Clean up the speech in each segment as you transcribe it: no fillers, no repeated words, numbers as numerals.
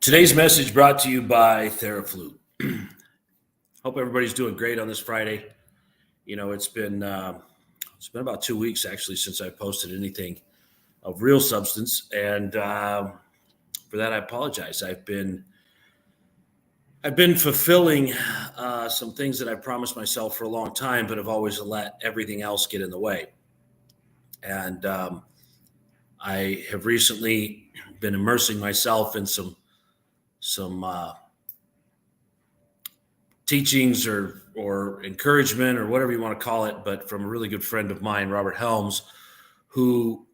Today's message brought to you by Theraflu. Hope everybody's doing great on this Friday. You know, it's been about 2 weeks actually since I posted anything of real substance, and for that I apologize. I've been fulfilling some things that I promised myself for a long time, but have always let everything else get in the way. And I have recently been immersing myself in some teachings or encouragement or whatever you want to call it, but from a really good friend of mine, Robert Helms, who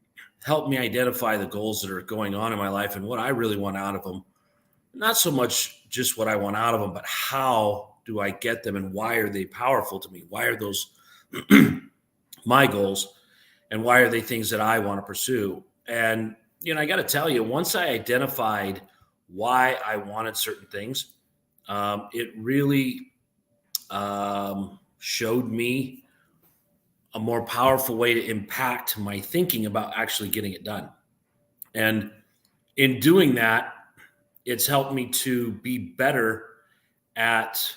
helped me identify the goals that are going on in my life and what I really want out of them. Not so much just what I want out of them, but how do I get them and why are they powerful to me? Why are those my goals and why are they things that I want to pursue? And, you know, I got to tell you, once I identified why I wanted certain things, it really showed me a more powerful way to impact my thinking about actually getting it done. And in doing that, it's helped me to be better at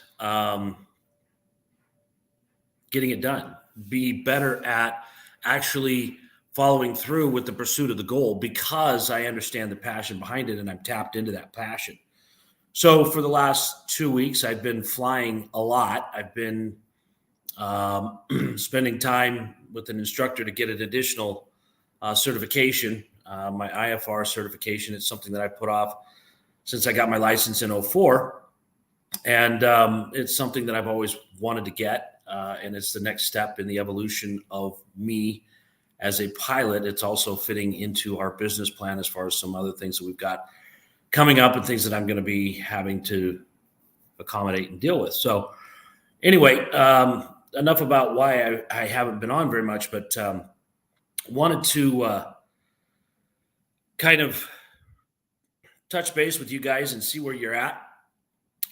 getting it done, be better at actually following through with the pursuit of the goal because I understand the passion behind it and I'm tapped into that passion. So for the last 2 weeks, I've been flying a lot. I've been spending time with an instructor to get an additional certification, my IFR certification. It's something that I put off since I got my license in 2004. And it's something that I've always wanted to get. And it's the next step in the evolution of me as a pilot. It's also fitting into our business plan as far as some other things that we've got coming up and things that I'm going to be having to accommodate and deal with. So anyway, enough about why I haven't been on very much, but wanted to kind of touch base with you guys and see where you're at.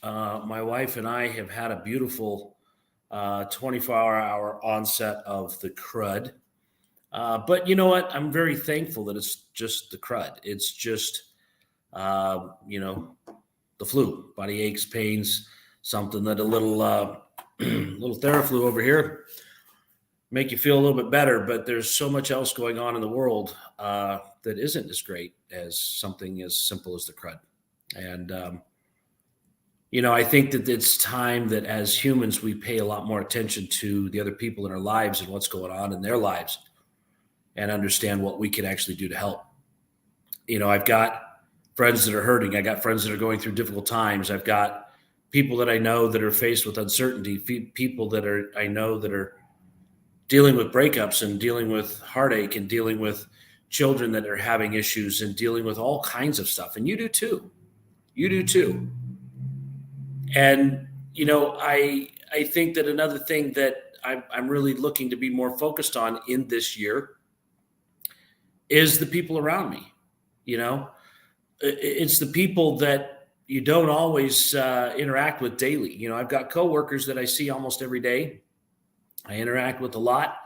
My wife and I have had a beautiful 24-hour onset of the crud. But you know what? I'm very thankful that it's just the crud. It's just the flu, body aches, pains, something that a little Theraflu over here make you feel a little bit better. But there's so much else going on in the world that isn't as great as something as simple as the crud. And I think that it's time that as humans we pay a lot more attention to the other people in our lives and what's going on in their lives, and understand what we can actually do to help. I've got friends that are hurting. I got friends that are going through difficult times. I've got people that I know that are faced with uncertainty, people that I know that are dealing with breakups and dealing with heartache and dealing with children that are having issues and dealing with all kinds of stuff. And you do too. You do too. And, I think that another thing that I'm really looking to be more focused on in this year is the people around me. It's the people that you don't always interact with daily. I've got coworkers that I see almost every day. I interact with a lot.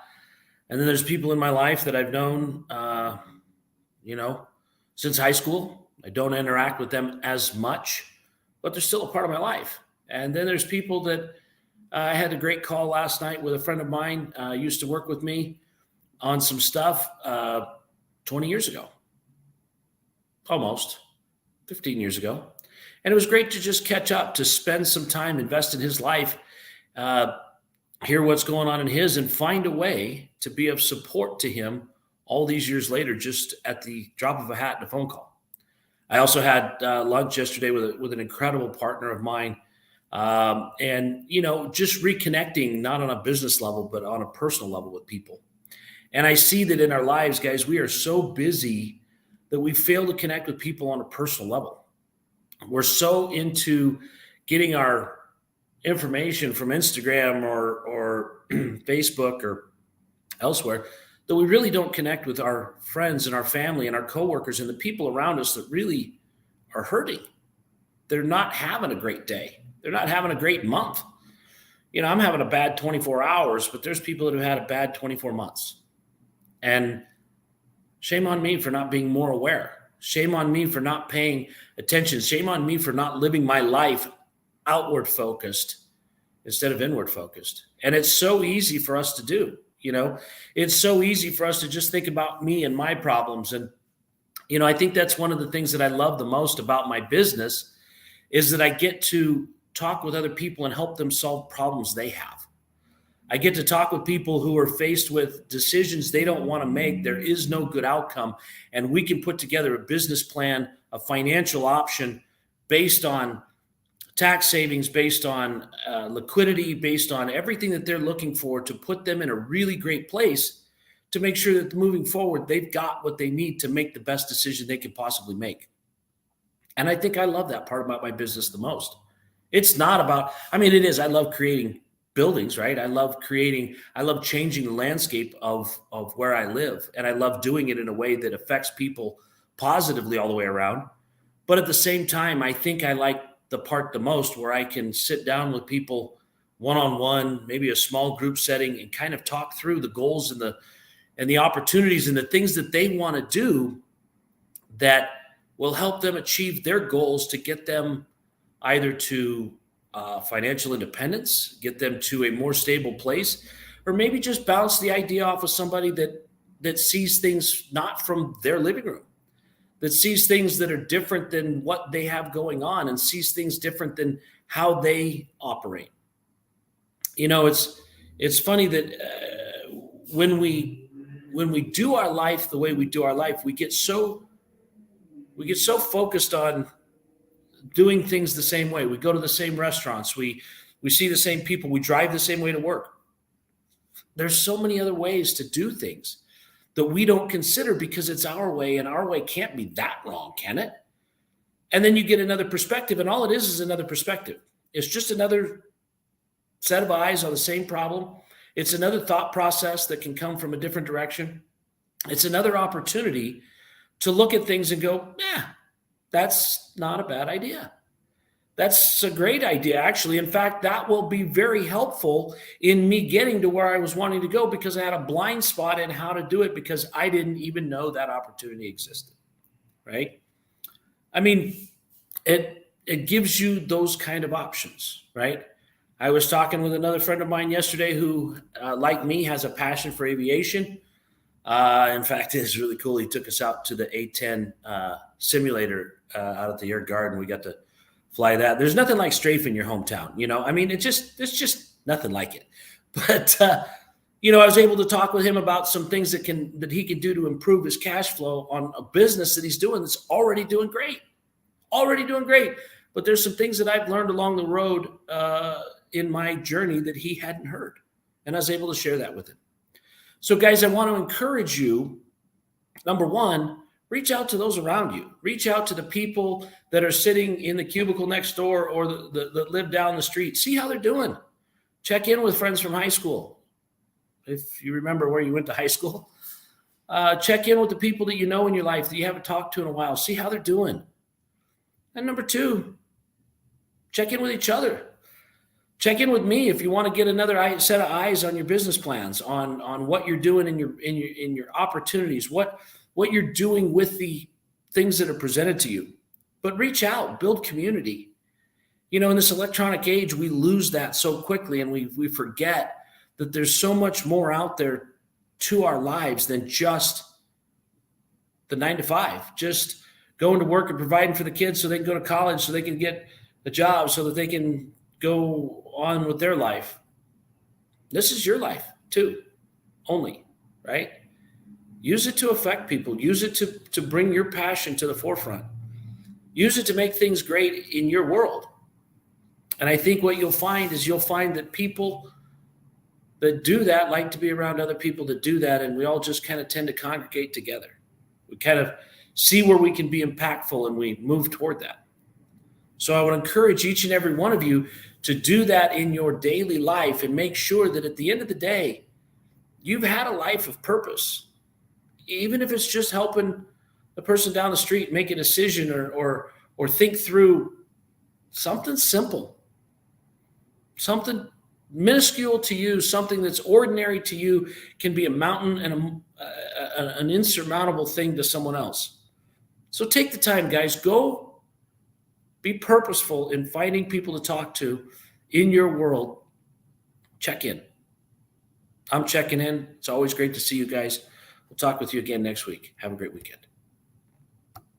And then there's people in my life that I've known, since high school. I don't interact with them as much, but they're still a part of my life. And then there's people that I had a great call last night with a friend of mine, used to work with me on some stuff 20 years ago, almost 15 years ago. And it was great to just catch up, to spend some time, invest in his life, hear what's going on in his, and find a way to be of support to him all these years later, just at the drop of a hat and a phone call. I also had lunch yesterday with an incredible partner of mine. And just reconnecting, not on a business level, but on a personal level with people. And I see that in our lives, guys, we are so busy that we fail to connect with people on a personal level. We're so into getting our information from Instagram or Facebook or elsewhere that we really don't connect with our friends and our family and our coworkers and the people around us that really are hurting. They're not having a great day. They're not having a great month. I'm having a bad 24 hours, but there's people that have had a bad 24 months. And shame on me for not being more aware. Shame on me for not paying attention. Shame on me for not living my life outward focused instead of inward focused. And it's so easy for us to do, it's so easy for us to just think about me and my problems. And, I think that's one of the things that I love the most about my business is that I get to talk with other people and help them solve problems they have. I get to talk with people who are faced with decisions they don't want to make. There is no good outcome. And we can put together a business plan, a financial option based on tax savings, based on liquidity, based on everything that they're looking for to put them in a really great place to make sure that moving forward, they've got what they need to make the best decision they can possibly make. And I think I love that part about my business the most. It's not about, it is, I love creating buildings, right? I love changing the landscape of where I live. And I love doing it in a way that affects people positively all the way around. But at the same time, I think I like the part the most where I can sit down with people one-on-one, maybe a small group setting, and kind of talk through the goals and the opportunities and the things that they want to do that will help them achieve their goals to get them either to financial independence, get them to a more stable place, or maybe just bounce the idea off of somebody that sees things not from their living room, that sees things that are different than what they have going on and sees things different than how they operate. It's funny that when we do our life the way we do our life, we get so focused on doing things the same way. We go to the same restaurants. We see the same people. We drive the same way to work. There's so many other ways to do things that we don't consider because it's our way, and our way can't be that wrong, can it? And then you get another perspective, and all it is another perspective. It's just another set of eyes on the same problem. It's another thought process that can come from a different direction. It's another opportunity to look at things and go, that's not a bad idea. That's a great idea, actually. In fact, that will be very helpful in me getting to where I was wanting to go because I had a blind spot in how to do it because I didn't even know that opportunity existed, right? It gives you those kind of options, right? I was talking with another friend of mine yesterday who, like me, has a passion for aviation. In fact, it's really cool. He took us out to the A-10 simulator out at the Air Garden. We got to fly that. There's nothing like strafing your hometown, it's just nothing like it. But, I was able to talk with him about some things that he can do to improve his cash flow on a business that he's doing that's already doing great. But there's some things that I've learned along the road in my journey that he hadn't heard. And I was able to share that with him. So guys, I want to encourage you, number one, reach out to those around you. Reach out to the people that are sitting in the cubicle next door or that live down the street. See how they're doing. Check in with friends from high school. If you remember where you went to high school, check in with the people that you know in your life that you haven't talked to in a while. See how they're doing. And number two, check in with each other. Check in with me if you want to get another set of eyes on your business plans, on what you're doing in your opportunities, what you're doing with the things that are presented to you. But reach out, build community. In this electronic age, we lose that so quickly, and we forget that there's so much more out there to our lives than just the 9 to 5, just going to work and providing for the kids so they can go to college, so they can get a job, so that they can go on with their life. This is your life too, only, right? Use it to affect people. Use it to bring your passion to the forefront. Use it to make things great in your world. And I think what you'll find that people that do that like to be around other people that do that, and we all just kind of tend to congregate together. We kind of see where we can be impactful, and we move toward that. So I would encourage each and every one of you to do that in your daily life and make sure that at the end of the day, you've had a life of purpose. Even if it's just helping the person down the street make a decision or think through something simple, something minuscule to you, something that's ordinary to you can be a mountain and an insurmountable thing to someone else. So take the time, guys. Go be purposeful in finding people to talk to in your world. Check in. I'm checking in. It's always great to see you guys. We'll talk with you again next week. Have a great weekend.